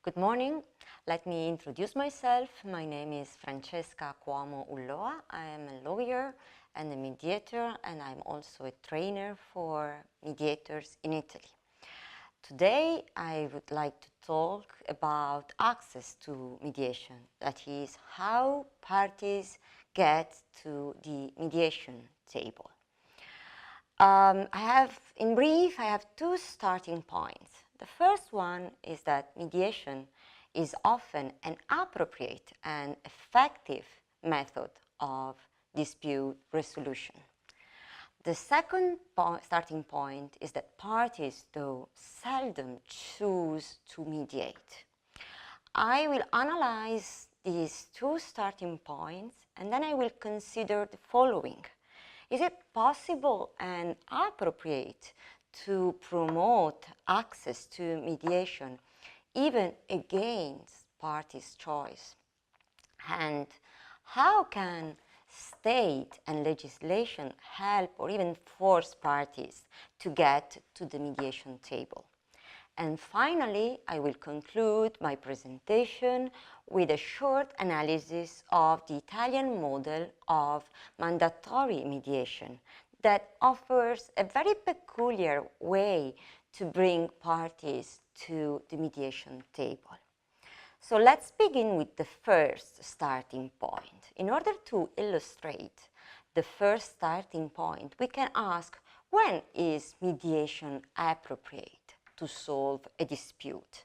Good morning. Let me introduce myself. My name is Francesca Cuomo Ulloa. I am a lawyer and a mediator, and I'm also a trainer for mediators in Italy. Today, I would like to talk about access to mediation, that is, how parties get to the mediation table. In brief, I have two starting points. The first one is that mediation is often an appropriate and effective method of dispute resolution. The second starting point is that parties, though, seldom choose to mediate. I will analyze these two starting points and then I will consider the following. Is it possible and appropriate to promote access to mediation even against parties' choice? And how can state and legislation help or even force parties to get to the mediation table? And finally, I will conclude my presentation with a short analysis of the Italian model of mandatory mediation that offers a very peculiar way to bring parties to the mediation table. So let's begin with the first starting point. In order to illustrate the first starting point, we can ask, when is mediation appropriate to solve a dispute?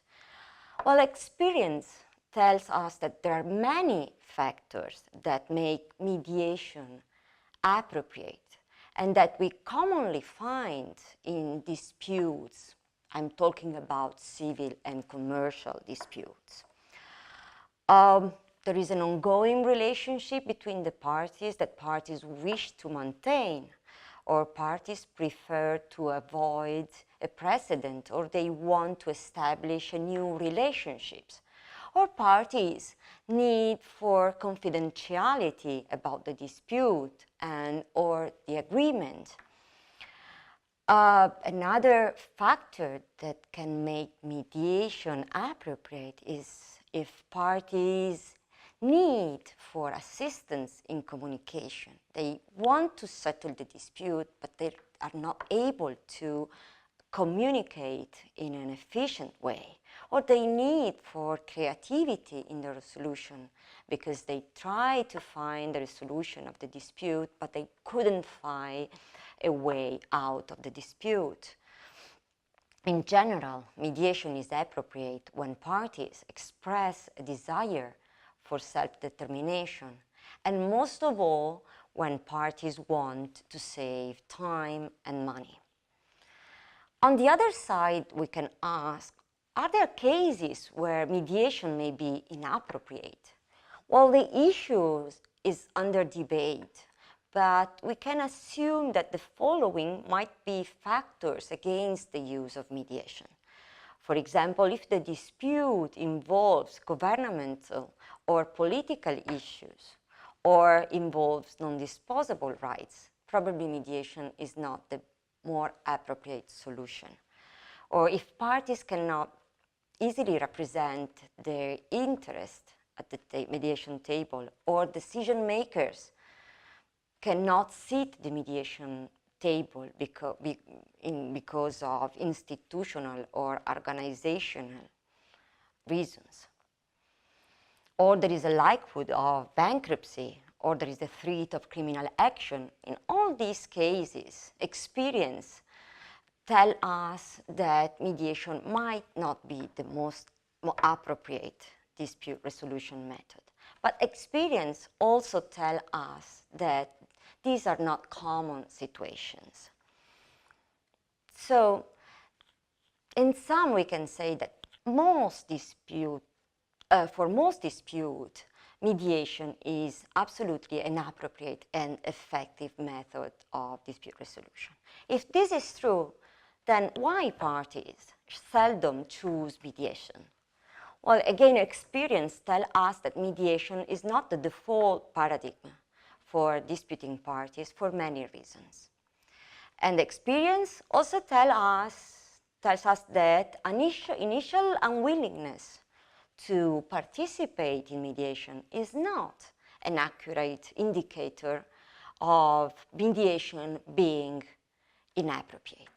Well, experience tells us that there are many factors that make mediation appropriate and that we commonly find in disputes. I'm talking about civil and commercial disputes. There is an ongoing relationship between the parties that parties wish to maintain, or parties prefer to avoid a precedent, or they want to establish a new relationships, or parties need for confidentiality about the dispute and or the agreement. Another factor that can make mediation appropriate is if parties need for assistance in communication. They want to settle the dispute, but they are not able to communicate in an efficient way, or they need for creativity in the resolution because they try to find the resolution of the dispute, but they couldn't find a way out of the dispute. In general, mediation is appropriate when parties express a desire for self-determination, and most of all, when parties want to save time and money. On the other side, we can ask, are there cases where mediation may be inappropriate? Well, the issue is under debate, but we can assume that the following might be factors against the use of mediation. For example, if the dispute involves governmental or political issues, or involves non-disposable rights, probably mediation is not the more appropriate solution. Or if parties cannot easily represent their interest at the mediation table, or decision makers cannot sit at the mediation table because of institutional or organizational reasons. Or there is a likelihood of bankruptcy, or there is a threat of criminal action. In all these cases, experience tells us that mediation might not be the most appropriate dispute resolution method. But experience also tells us that these are not common situations. So, in sum, we can say that for most dispute, mediation is absolutely an appropriate and effective method of dispute resolution. If this is true, then why parties seldom choose mediation? Well, again, experience tells us that mediation is not the default paradigm for disputing parties for many reasons. And experience also tells us that initial unwillingness to participate in mediation is not an accurate indicator of mediation being inappropriate.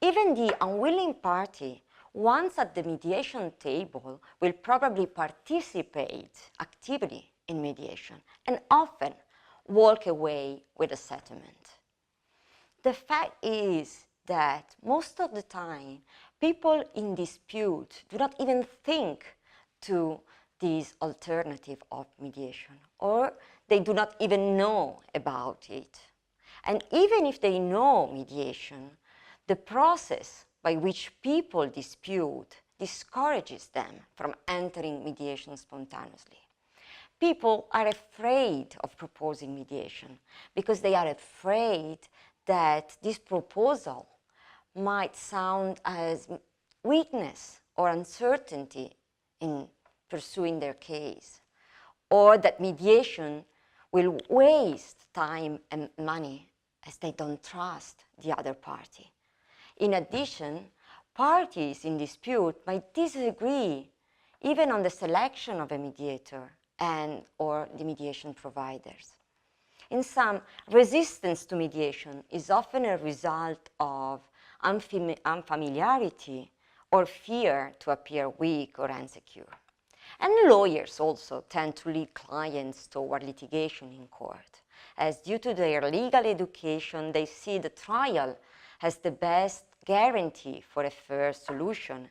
Even the unwilling party, once at the mediation table, will probably participate actively in mediation and often walk away with a settlement. The fact is that most of the time, people in dispute do not even think to this alternative of mediation, or they do not even know about it. And even if they know mediation, the process by which people dispute discourages them from entering mediation spontaneously. People are afraid of proposing mediation because they are afraid that this proposal might sound as weakness or uncertainty in pursuing their case, or that mediation will waste time and money as they don't trust the other party. In addition, parties in dispute might disagree even on the selection of a mediator and or the mediation providers. In sum, resistance to mediation is often a result of unfamiliarity or fear to appear weak or insecure. And lawyers also tend to lead clients toward litigation in court, as due to their legal education, they see the trial as the best guarantee for a fair solution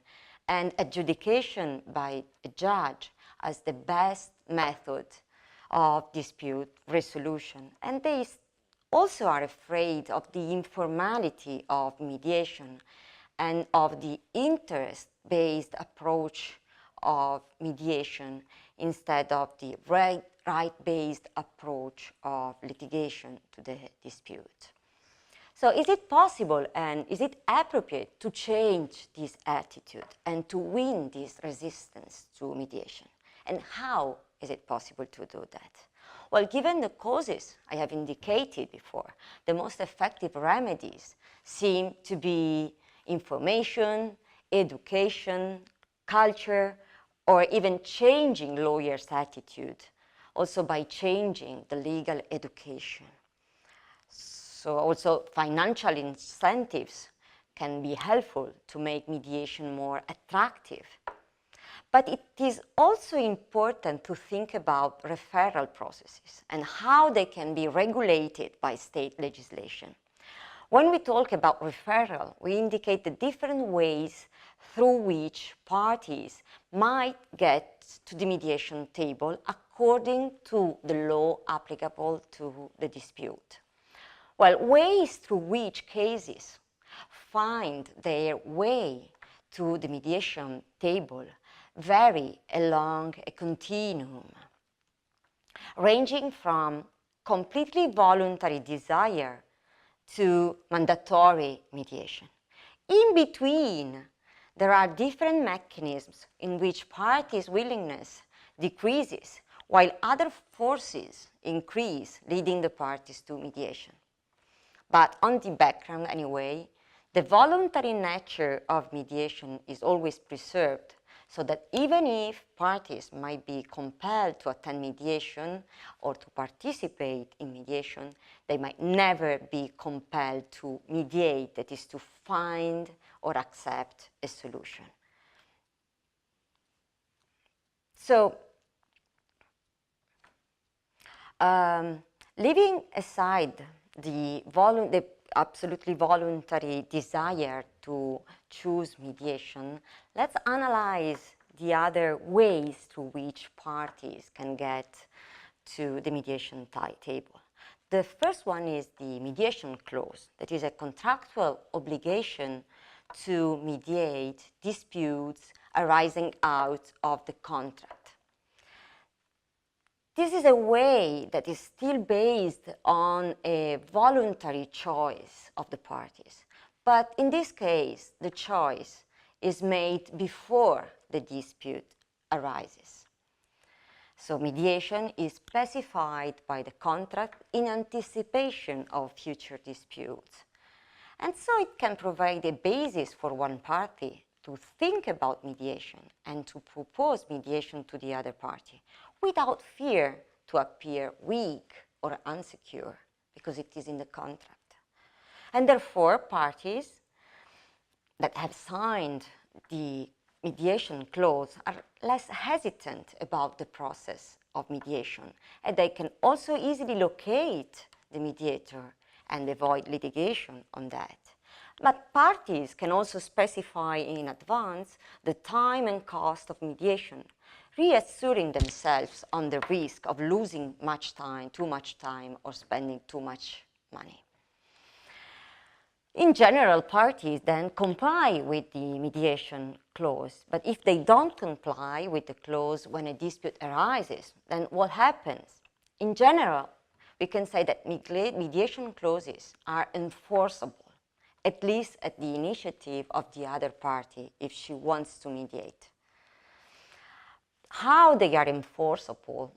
and adjudication by a judge as the best method of dispute resolution. And they also are afraid of the informality of mediation and of the interest-based approach of mediation instead of the right-based approach of litigation to the dispute. So is it possible and is it appropriate to change this attitude and to win this resistance to mediation? And how is it possible to do that? Well, given the causes I have indicated before, the most effective remedies seem to be information, education, culture, or even changing lawyers' attitude, also by changing the legal education. So also financial incentives can be helpful to make mediation more attractive. But it is also important to think about referral processes and how they can be regulated by state legislation. When we talk about referral, we indicate the different ways through which parties might get to the mediation table according to the law applicable to the dispute. Well, ways through which cases find their way to the mediation table vary along a continuum, ranging from completely voluntary desire to mandatory mediation. In between, there are different mechanisms in which parties' willingness decreases while other forces increase, leading the parties to mediation. But on the background anyway, the voluntary nature of mediation is always preserved, so that even if parties might be compelled to attend mediation or to participate in mediation, they might never be compelled to mediate, that is, to find or accept a solution. So, leaving aside the absolutely voluntary desire to choose mediation, let's analyze the other ways through which parties can get to the mediation table. The first one is the mediation clause, that is a contractual obligation to mediate disputes arising out of the contract. This is a way that is still based on a voluntary choice of the parties. But in this case, the choice is made before the dispute arises. So mediation is specified by the contract in anticipation of future disputes. And so it can provide a basis for one party to think about mediation and to propose mediation to the other party without fear to appear weak or insecure, because it is in the contract. And therefore, parties that have signed the mediation clause are less hesitant about the process of mediation, and they can also easily locate the mediator and avoid litigation on that. But parties can also specify in advance the time and cost of mediation, reassuring themselves on the risk of losing much time, too much time, or spending too much money. In general, parties then comply with the mediation clause, but if they don't comply with the clause when a dispute arises, then what happens? In general, we can say that mediation clauses are enforceable, at least at the initiative of the other party if she wants to mediate. How they are enforceable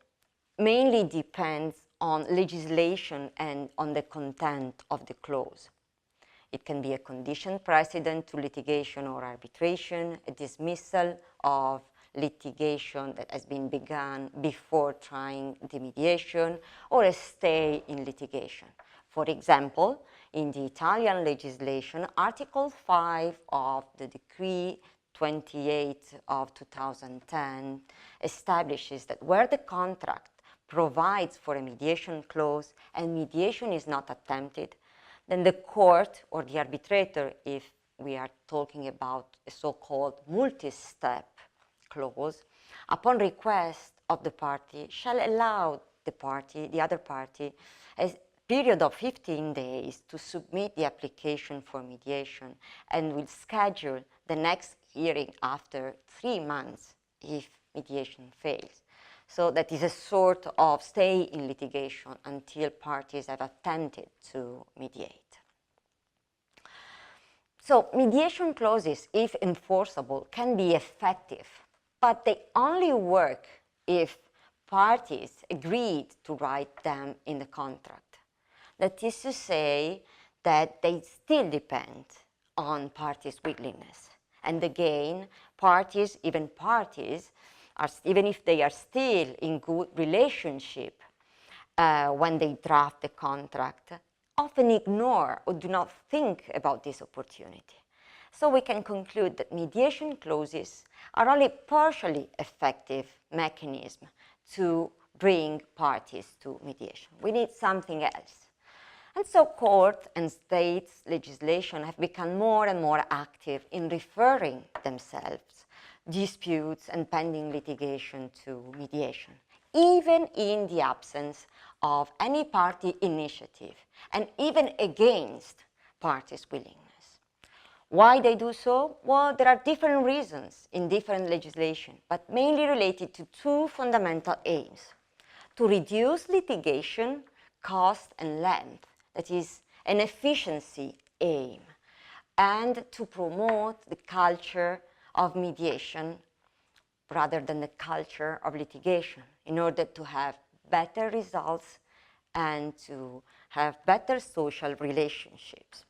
mainly depends on legislation and on the content of the clause. It can be a condition precedent to litigation or arbitration, a dismissal of litigation that has been begun before trying the mediation, or a stay in litigation. For example, in the Italian legislation, Article 5 of the Decree 28 of 2010 establishes that where the contract provides for a mediation clause and mediation is not attempted, then the court or the arbitrator, if we are talking about a so-called multi-step clause, upon request of the party, shall allow the other party, a period of 15 days to submit the application for mediation, and will schedule the next hearing after 3 months if mediation fails. So that is a sort of stay in litigation until parties have attempted to mediate. So mediation clauses, if enforceable, can be effective, but they only work if parties agreed to write them in the contract. That is to say that they still depend on parties' willingness. And again, parties, even if they are still in good relationship when they draft the contract, often ignore or do not think about this opportunity. So we can conclude that mediation clauses are only partially effective mechanism to bring parties to mediation. We need something else. And so court and states legislation have become more and more active in referring themselves disputes and pending litigation to mediation, even in the absence of any party initiative, and even against parties' willingness. Why they do so? Well, there are different reasons in different legislation, but mainly related to two fundamental aims: to reduce litigation cost and length, that is an efficiency aim, and to promote the culture of mediation rather than the culture of litigation, in order to have better results and to have better social relationships.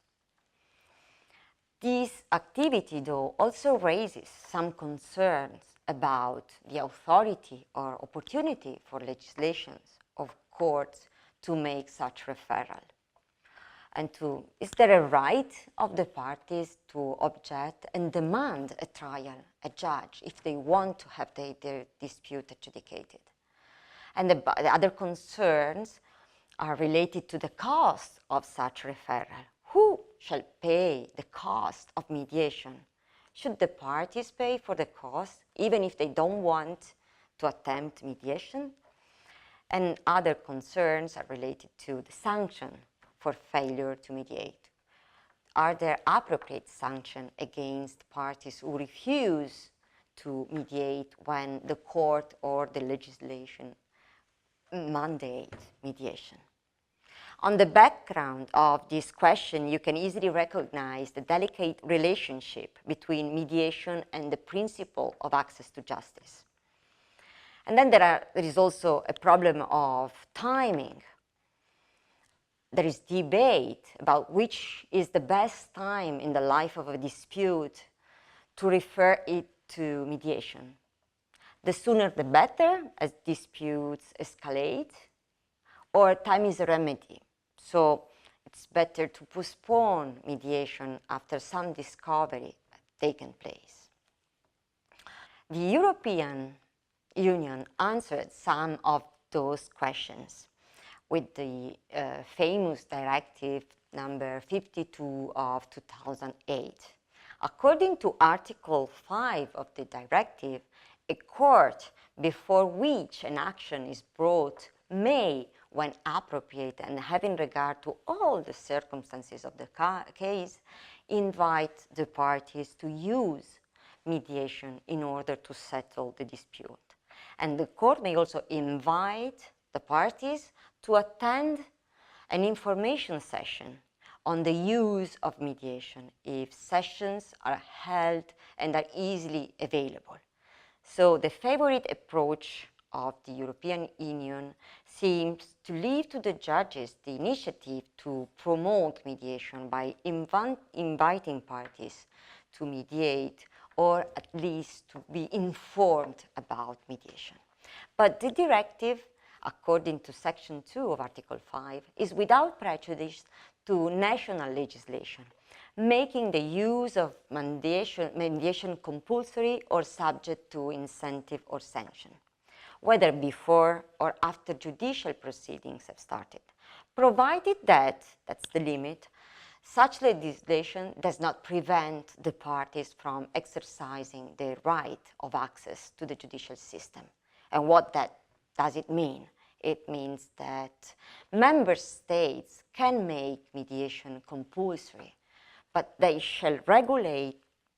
This activity, though, also raises some concerns about the authority or opportunity for legislations of courts to make such referral. And is there a right of the parties to object and demand a trial, a judge, if they want to have their dispute adjudicated? And the other concerns are related to the cost of such referral. Who shall pay the cost of mediation? Should the parties pay for the cost, even if they don't want to attempt mediation? And other concerns are related to the sanction for failure to mediate. Are there appropriate sanctions against parties who refuse to mediate when the court or the legislation mandate mediation? On the background of this question, you can easily recognize the delicate relationship between mediation and the principle of access to justice. And then there is also a problem of timing. There is debate about which is the best time in the life of a dispute to refer it to mediation. The sooner the better, as disputes escalate, or time is a remedy. So it's better to postpone mediation after some discovery has taken place. The European Union answered some of those questions with the famous Directive number 52 of 2008. According to Article 5 of the directive, a court before which an action is brought may, when appropriate and having regard to all the circumstances of the case, invite the parties to use mediation in order to settle the dispute. And the court may also invite the parties to attend an information session on the use of mediation if sessions are held and are easily available. So the favorite approach of the European Union seems to leave to the judges the initiative to promote mediation by inviting parties to mediate, or at least to be informed about mediation. But the directive, according to Section 2 of Article 5, is without prejudice to national legislation, making the use of mediation compulsory or subject to incentive or sanction, whether before or after judicial proceedings have started, provided that, that's the limit, such legislation does not prevent the parties from exercising their right of access to the judicial system. And what does it mean? It means that member states can make mediation compulsory, but they shall regulate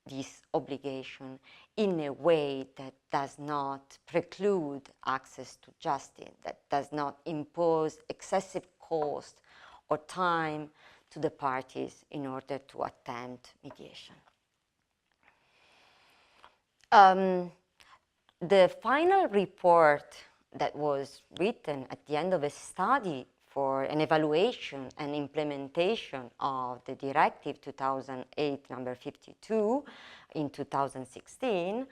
this obligation in a way that does not preclude access to justice, that does not impose excessive cost or time to the parties in order to attempt mediation. The final report that was written at the end of a study for an evaluation and implementation of the Directive 2008 number 52 in 2016,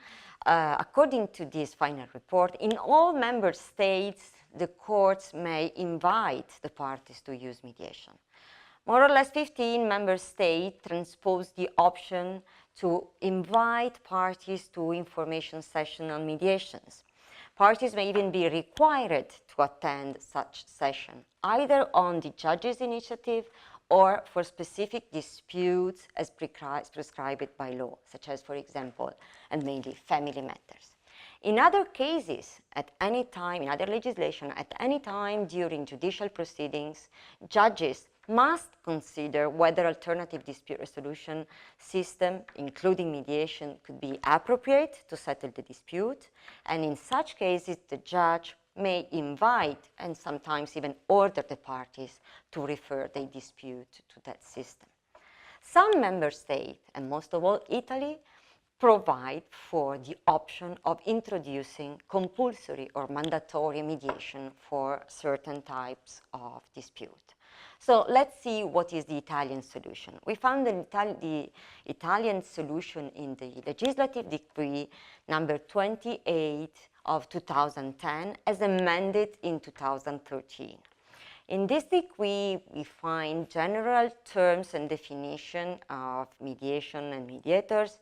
according to this final report, in all member states, the courts may invite the parties to use mediation. More or less 15 member states transposed the option to invite parties to information sessions on mediations. Parties may even be required to attend such session, either on the judge's initiative or for specific disputes as prescribed by law, such as, for example, and mainly family matters. In other cases, at any time, in other legislation, at any time during judicial proceedings, judges must consider whether alternative dispute resolution system, including mediation, could be appropriate to settle the dispute, and in such cases the judge may invite and sometimes even order the parties to refer their dispute to that system. Some member states, and most of all Italy, provide for the option of introducing compulsory or mandatory mediation for certain types of dispute. So let's see what is the Italian solution. We found the Italian solution in the legislative decree number 28 of 2010 as amended in 2013. In this decree, we find general terms and definition of mediation and mediators,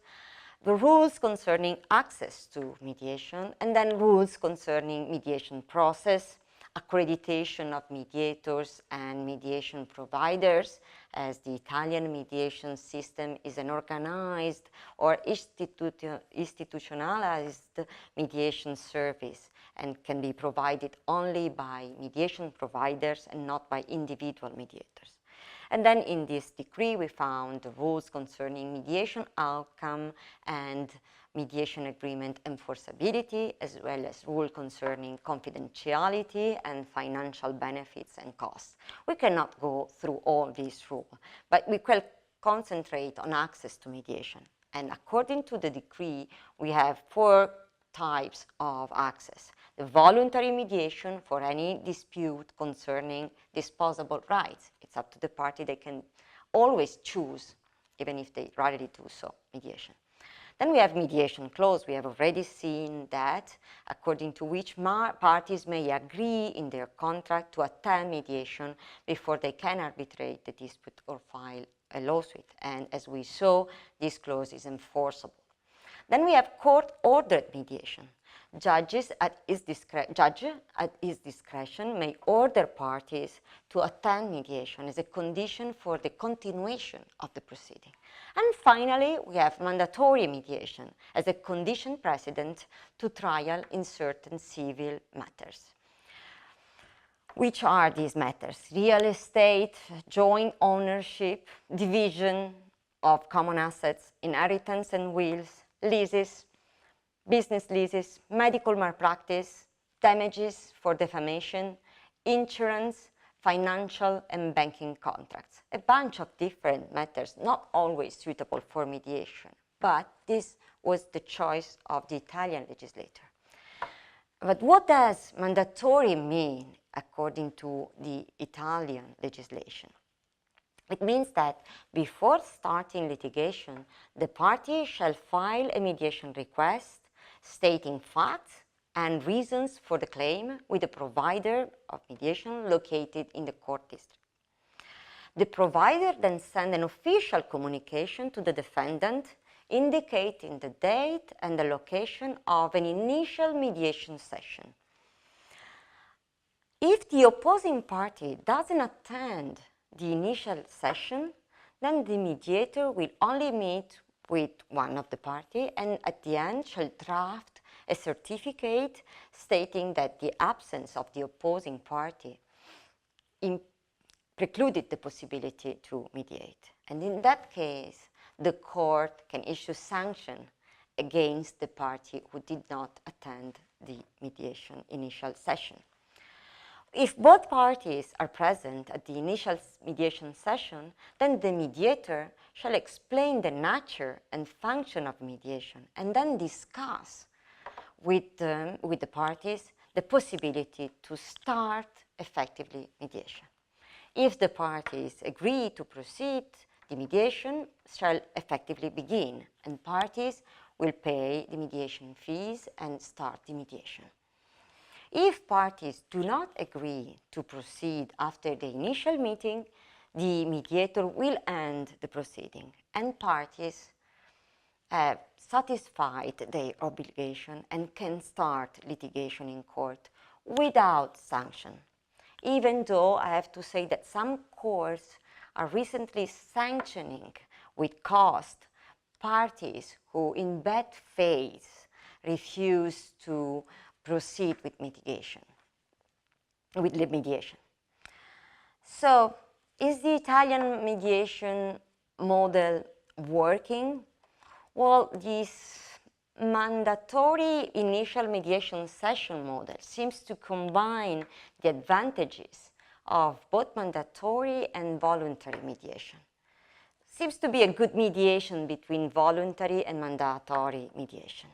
the rules concerning access to mediation, and then rules concerning mediation process, accreditation of mediators and mediation providers, as the Italian mediation system is an organized or institutionalized mediation service and can be provided only by mediation providers and not by individual mediators. And then in this decree, we found the rules concerning mediation outcome and mediation agreement enforceability, as well as rule concerning confidentiality and financial benefits and costs. We cannot go through all these rules, but we will concentrate on access to mediation. And according to the decree, we have 4 types of access. The voluntary mediation for any dispute concerning disposable rights. It's up to the party, they can always choose, even if they rarely do so, mediation. Then we have mediation clause. We have already seen that, according to which parties may agree in their contract to attend mediation before they can arbitrate the dispute or file a lawsuit. And as we saw, this clause is enforceable. Then we have court-ordered mediation. Judge at his discretion may order parties to attend mediation as a condition for the continuation of the proceeding. And finally, we have mandatory mediation as a condition precedent to trial in certain civil matters. Which are these matters? Real estate, joint ownership, division of common assets, inheritance and wills, leases, business leases, medical malpractice, damages for defamation, insurance, financial and banking contracts. A bunch of different matters, not always suitable for mediation, but this was the choice of the Italian legislator. But what does mandatory mean according to the Italian legislation? It means that before starting litigation, the party shall file a mediation request stating facts and reasons for the claim with the provider of mediation located in the court district. The provider then sends an official communication to the defendant indicating the date and the location of an initial mediation session. If the opposing party doesn't attend the initial session, then the mediator will only meet with one of the party and at the end shall draft a certificate stating that the absence of the opposing party precluded the possibility to mediate. And in that case, the court can issue sanction against the party who did not attend the mediation initial session. If both parties are present at the initial mediation session, then the mediator shall explain the nature and function of mediation and then discuss with the parties the possibility to start effectively mediation. If the parties agree to proceed, the mediation shall effectively begin and parties will pay the mediation fees and start the mediation. If parties do not agree to proceed after the initial meeting, the mediator will end the proceeding and parties have satisfied their obligation and can start litigation in court without sanction. Even though I have to say that some courts are recently sanctioning with cost parties who in bad faith refuse to proceed with mediation. So, is the Italian mediation model working? Well, this mandatory initial mediation session model seems to combine the advantages of both mandatory and voluntary mediation. Seems to be a good mediation between voluntary and mandatory mediation.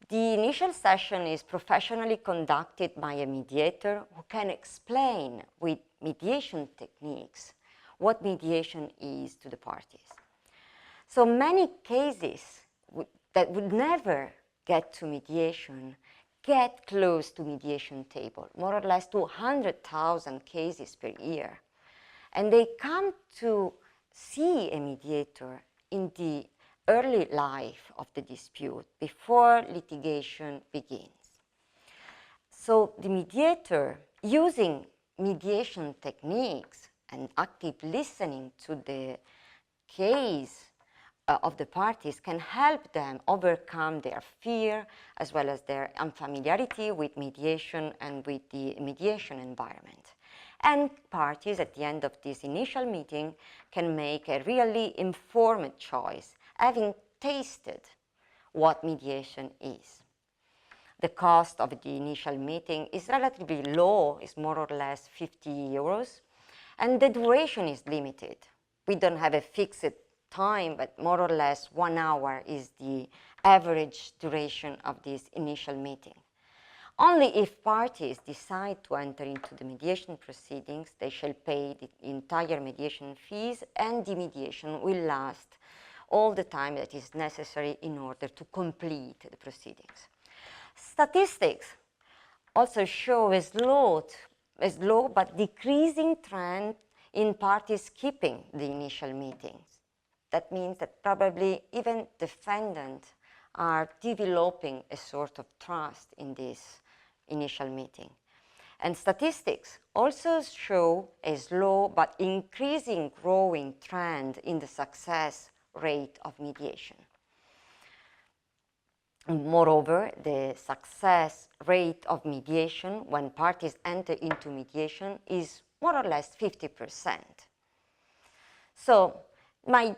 The initial session is professionally conducted by a mediator who can explain with mediation techniques what mediation is to the parties. So many cases that would never get to mediation get close to mediation table, more or less 200,000 cases per year. And they come to see a mediator in the early life of the dispute, before litigation begins. So the mediator, using mediation techniques and active listening to the case of the parties, can help them overcome their fear as well as their unfamiliarity with mediation and with the mediation environment. And parties at the end of this initial meeting can make a really informed choice, having tasted what mediation is. The cost of the initial meeting is relatively low, it's more or less 50 euros, and the duration is limited. We don't have a fixed time, but more or less 1 hour is the average duration of this initial meeting. Only if parties decide to enter into the mediation proceedings, they shall pay the entire mediation fees, and the mediation will last all the time that is necessary in order to complete the proceedings. Statistics also show a slow but decreasing trend in parties skipping the initial meetings. That means that probably even defendants are developing a sort of trust in this initial meeting. And statistics also show a slow but increasing growing trend in the success rate of mediation. Moreover, the success rate of mediation when parties enter into mediation is more or less 50%. So my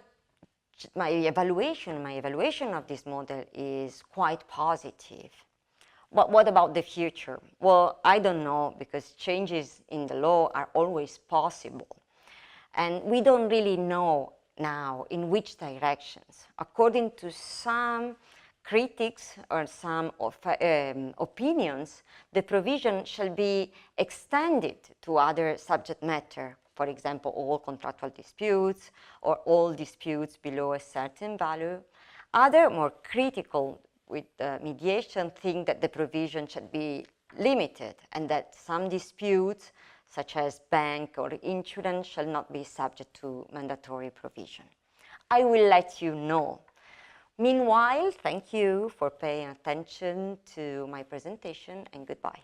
evaluation of this model is quite positive. But what about the future? Well, I don't know, because changes in the law are always possible. And we don't really know now in which directions. According to some critics or some opinions, the provision shall be extended to other subject matter, for example, all contractual disputes or all disputes below a certain value. Other more critical with mediation think that the provision should be limited and that some disputes, such as bank or insurance, shall not be subject to mandatory provision. I will let you know. Meanwhile, thank you for paying attention to my presentation, and goodbye.